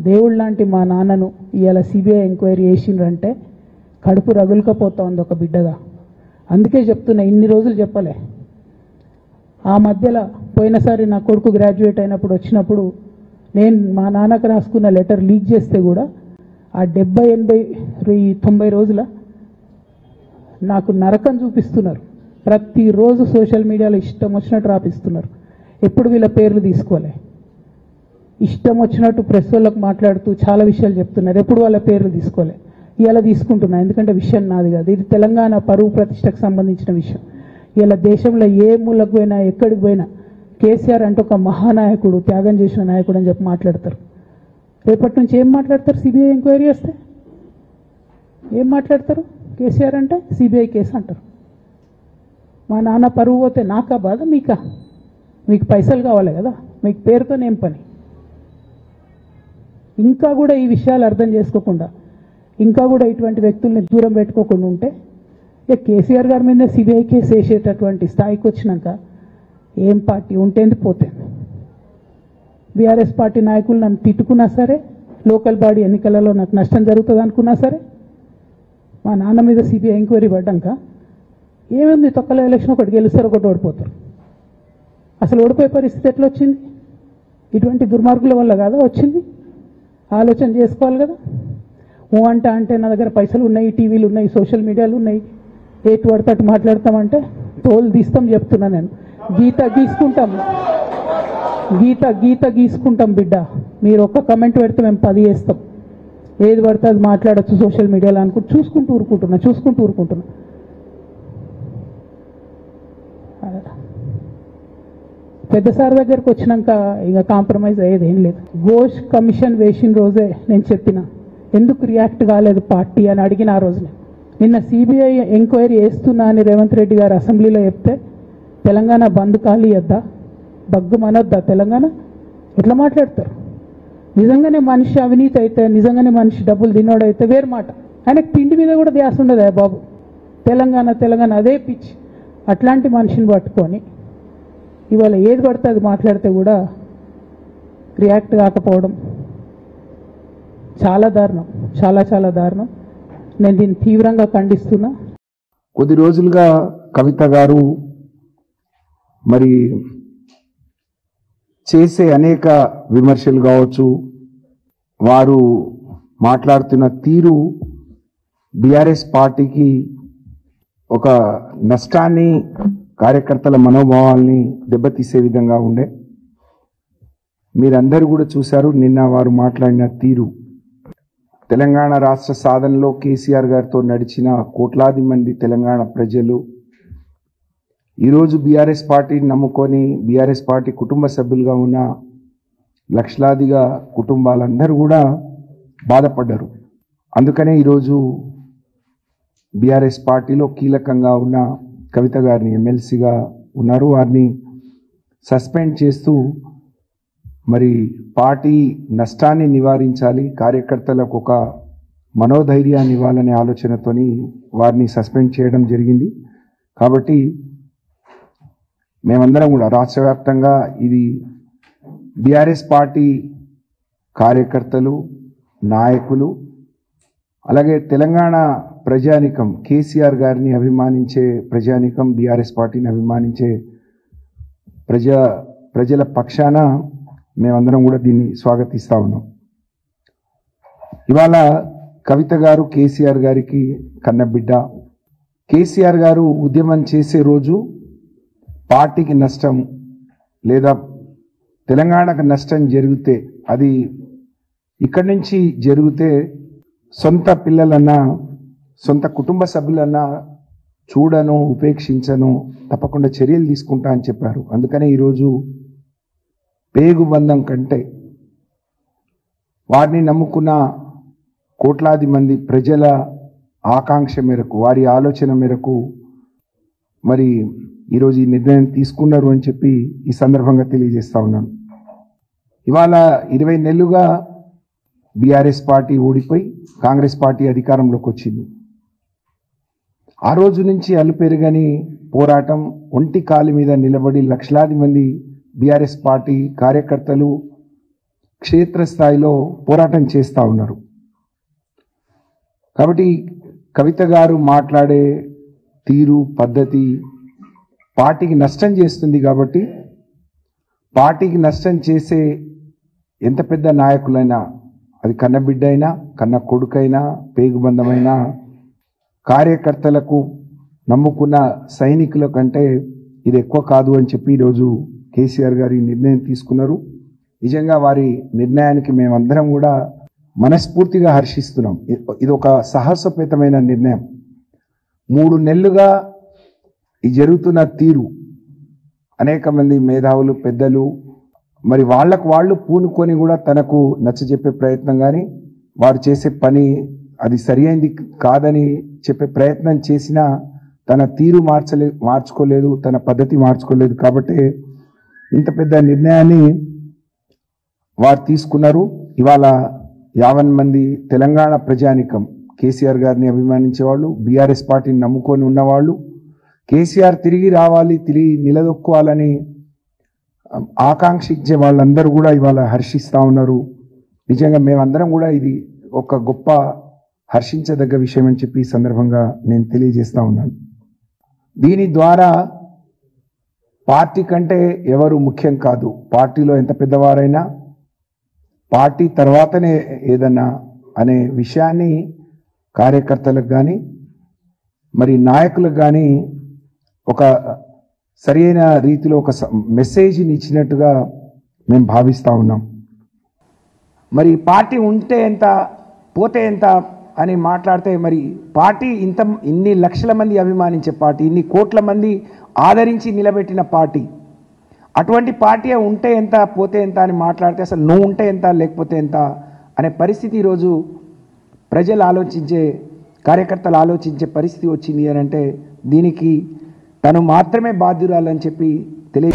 దేవుడు లాంటి మా నాన్నను ఇవాళ సిబిఐ ఎంక్వైరీ చేసిండ్రంటే కడుపు రగులుకపోతా ఉంది ఒక బిడ్డగా. అందుకే చెప్తున్నా, ఇన్ని రోజులు చెప్పలే. ఆ మధ్యలో పోయినసారి నా కొడుకు గ్రాడ్యుయేట్ అయినప్పుడు వచ్చినప్పుడు నేను మా నాన్నకు రాసుకున్న లెటర్ లీక్ చేస్తే కూడా ఆ 70, 80, 90 రోజుల నాకు నరకం చూపిస్తున్నారు. ప్రతిరోజు సోషల్ మీడియాలో ఇష్టం వచ్చినట్టు రాపిస్తున్నారు. ఎప్పుడు వీళ్ళ పేర్లు తీసుకోలే, ఇష్టం వచ్చినట్టు ప్రెస్ వాళ్ళకు మాట్లాడుతూ చాలా విషయాలు చెప్తున్నారు. ఎప్పుడు వాళ్ళ పేర్లు తీసుకోలే. ఇలా తీసుకుంటున్నా, ఎందుకంటే విషయం నాది కాదు, ఇది తెలంగాణ పరువు ప్రతిష్టకు సంబంధించిన విషయం. ఇలా దేశంలో ఏ మూలకు పోయినా ఎక్కడికి పోయినా కేసీఆర్ అంటే ఒక మహానాయకుడు, త్యాగం చేసిన నాయకుడు అని చెప్పి మాట్లాడతారు. రేపటి నుంచి ఏం మాట్లాడతారు? సిబిఐ ఎంక్వైరీ చేస్తే ఏం మాట్లాడతారు? కేసీఆర్ అంటే సిబిఐ కేసు అంటారు. మా నాన్న పరువు పోతే నాకా బాధ, మీకా? మీకు పైసలు కావాలి కదా, మీకు పేరుతోనేం పని? ఇంకా కూడా ఈ విషయాలు అర్థం చేసుకోకుండా, ఇంకా కూడా ఇటువంటి వ్యక్తుల్ని దూరం పెట్టుకోకుండా ఉంటే ఇక కేసీఆర్ గారి మీద సిబిఐ కేసు వేసేటటువంటి స్థాయికి వచ్చినాక ఏం పార్టీ ఉంటేంది పోతేంది. బీఆర్ఎస్ పార్టీ నాయకులు నన్ను తిట్టుకున్నా సరే, లోకల్ బాడీ ఎన్నికలలో నాకు నష్టం జరుగుతుంది అనుకున్నా సరే, మా నాన్న మీద సిబిఐ ఎంక్వైరీ పడ్డాక ఏముంది, తొక్కల ఎలక్షన్ ఒకటి గెలుస్తారు, ఒకటి ఓడిపోతారు. అసలు ఓడిపోయే పరిస్థితి ఎట్లా వచ్చింది? ఇటువంటి దుర్మార్గుల వల్ల కాదా వచ్చింది? ఆలోచన చేసుకోవాలి కదా. అంటే నా దగ్గర పైసలు ఉన్నాయి, టీవీలు ఉన్నాయి, సోషల్ మీడియాలు ఉన్నాయి, ఏటు పడితే అటు మాట్లాడతామంటే తోలు తీస్తాం చెప్తున్నా నేను. గీత గీసుకుంటాం బిడ్డ. మీరు ఒక్క కమెంట్ పెడితే మేము 10 చేస్తాం. ఏది పడితే అది మాట్లాడచ్చు సోషల్ మీడియాలో అనుకుంటూ చూసుకుంటూ ఊరుకుంటున్నా. పెద్ద సార్ దగ్గరకు వచ్చినాక ఇక కాంప్రమైజ్ అయ్యేది ఏం లేదు. ఘోష్ కమిషన్ వేసిన రోజే నేను చెప్పిన, ఎందుకు రియాక్ట్ కాలేదు పార్టీ అని అడిగిన ఆ రోజునే. నిన్న సిబిఐ ఎంక్వైరీ వేస్తున్నా అని రేవంత్ రెడ్డి గారు అసెంబ్లీలో చెప్తే తెలంగాణ బంద్ ఖాళీ వద్దా, బగ్గు మనొద్దా తెలంగాణ? ఎట్లా మాట్లాడతారు? నిజంగానే మనిషి అవినీతి అయితే, నిజంగానే మనిషి డబ్బులు తినోడైతే వేరు మాట. ఆయనకు తిండి మీద కూడా ధ్యాస ఉండదా బాబు? తెలంగాణ అదే పిచ్చి. అట్లాంటి మనిషిని పట్టుకొని ఇవాళ ఏది పడితే అది మాట్లాడితే కూడా రియాక్ట్ కాకపోవడం చాలా దారుణం, చాలా దారుణం. నేను దీన్ని తీవ్రంగా ఖండిస్తున్నా. కొద్ది రోజులుగా కవిత గారు మరి చేసే అనేక విమర్శలు కావచ్చు, వారు మాట్లాడుతున్న తీరు బీఆర్ఎస్ పార్టీకి ఒక నష్టాన్ని, కార్యకర్తల మనోభావాల్ని దెబ్బతీసే విధంగా ఉండే. మీరందరూ కూడా చూశారు నిన్న వారు మాట్లాడిన తీరు. తెలంగాణ రాష్ట్ర సాధనలో కేసీఆర్ గారితో నడిచిన కోట్లాది మంది తెలంగాణ ప్రజలు ఈరోజు బీఆర్ఎస్ పార్టీని నమ్ముకొని బీఆర్ఎస్ పార్టీ కుటుంబ సభ్యులుగా ఉన్న లక్షలాదిగా కుటుంబాలందరూ కూడా బాధపడ్డారు. అందుకనే ఈరోజు బీఆర్ఎస్ పార్టీలో కీలకంగా ఉన్న కవిత గారిని ఎమ్మెల్సీగా ఉన్నారు, వారిని సస్పెండ్ చేస్తూ మరి పార్టీ నష్టాన్ని నివారించాలి, కార్యకర్తలకు ఒక మనోధైర్యాన్ని ఇవ్వాలనే ఆలోచనతోని వారిని సస్పెండ్ చేయడం జరిగింది. కాబట్టి మేమందరం కూడా రాష్ట్ర వ్యాప్తంగా ఇది బీఆర్ఎస్ పార్టీ కార్యకర్తలు, నాయకులు, అలాగే తెలంగాణ ప్రజానికం, కేసీఆర్ గారిని అభిమానించే ప్రజానికం, బీఆర్ఎస్ పార్టీని అభిమానించే ప్రజల పక్షాన మేమందరం కూడా దీన్ని స్వాగతిస్తూ ఉన్నాం. ఇవాళ కవిత గారు కేసీఆర్ గారికి కన్నబిడ్డ. కేసీఆర్ గారు ఉద్యమం చేసే రోజు పార్టీకి నష్టం లేదా తెలంగాణకు నష్టం జరిగితే, అది ఇక్కడి నుంచి జరిగితే సొంత పిల్లలన్నా సొంత కుటుంబ సభ్యులన్నా చూడను, ఉపేక్షించను, తప్పకుండా చర్యలు తీసుకుంటా అని చెప్పారు. అందుకనే ఈరోజు పేగుబంధం కంటే వారిని నమ్ముకున్న కోట్లాది మంది ప్రజల ఆకాంక్ష మేరకు, వారి ఆలోచన మేరకు మరి ఈరోజు ఈ నిర్ణయం తీసుకున్నారు అని చెప్పి ఈ సందర్భంగా తెలియజేస్తా ఉన్నాను. ఇవాళ 20 నెలలుగా బీఆర్ఎస్ పార్టీ ఓడిపోయి కాంగ్రెస్ పార్టీ అధికారంలోకి వచ్చింది. ఆ రోజు నుంచి అలుపెరుగని పోరాటం, ఒంటి కాలి మీద నిలబడి లక్షలాది మంది బీఆర్ఎస్ పార్టీ కార్యకర్తలు క్షేత్రస్థాయిలో పోరాటం చేస్తూ ఉన్నారు. కాబట్టి కవిత గారు మాట్లాడే తీరు పద్ధతి పార్టీకి నష్టం చేస్తుంది. కాబట్టి పార్టీకి నష్టం చేసే ఎంత పెద్ద నాయకులైనా, అది కన్న బిడ్డ అయినా కన్న కొడుకైనా పేగుబంధమైనా, కార్యకర్తలకు నమ్ముకున్న సైనికుల కంటే ఇది ఎక్కువ కాదు అని చెప్పి ఈరోజు కేసీఆర్ గారి నిర్ణయం తీసుకున్నారు. నిజంగా వారి నిర్ణయానికి మేమందరం కూడా మనస్ఫూర్తిగా హర్షిస్తున్నాం. ఇది ఒక సాహసోపేతమైన నిర్ణయం. 3 నెలలుగా ఈ జరుగుతున్న తీరు అనేక మంది మేధావులు పెద్దలు మరి వాళ్ళు పూనుకొని కూడా తనకు నచ్చజెప్పే ప్రయత్నం, కానీ వారు చేసే పని అది సరి అయింది కాదని చెప్పే ప్రయత్నం చేసినా తన తీరు మార్చుకోలేదు, తన పద్ధతి మార్చుకోలేదు. కాబట్టి ఇంత పెద్ద నిర్ణయాన్ని వారు తీసుకున్నారు. ఇవాళ 50 మంది తెలంగాణ ప్రజానికం కేసీఆర్ గారిని అభిమానించేవాళ్ళు, బీఆర్ఎస్ పార్టీని నమ్ముకొని ఉన్నవాళ్ళు, కేసీఆర్ తిరిగి రావాలి, తిరిగి నిలదొక్కోవాలని ఆకాంక్షించే వాళ్ళందరూ కూడా ఇవాళ హర్షిస్తూ ఉన్నారు. నిజంగా మేమందరం కూడా ఇది ఒక గొప్ప హర్షించదగ్గ విషయం అని చెప్పి ఈ సందర్భంగా నేను తెలియజేస్తూ ఉన్నాను. దీని ద్వారా పార్టీ కంటే ఎవరు ముఖ్యం కాదు. పార్టీలో ఎంత పెద్దవారైనా పార్టీ తర్వాతనే ఏదన్నా అనే విషయాన్ని కార్యకర్తలకు కానీ మరి నాయకులకు కానీ ఒక సరైన రీతిలో ఒక మెసేజ్ని ఇచ్చినట్టుగా మేము భావిస్తూ ఉన్నాం. మరి పార్టీ ఉంటే ఎంత పోతే ఎంత అని మాట్లాడితే, మరి పార్టీ ఇన్ని లక్షల మంది అభిమానించే పార్టీ, ఇన్ని కోట్ల మంది ఆదరించి నిలబెట్టిన పార్టీ, అటువంటి పార్టీ ఉంటే ఎంత పోతే ఎంత అని మాట్లాడితే అసలు నువ్వు ఉంటే ఎంత లేకపోతే ఎంత అనే పరిస్థితి ఈరోజు ప్రజలు ఆలోచించే, కార్యకర్తలు ఆలోచించే పరిస్థితి వచ్చింది అని అంటే దీనికి తను మాత్రమే బాధ్యురాలని చెప్పి తెలియ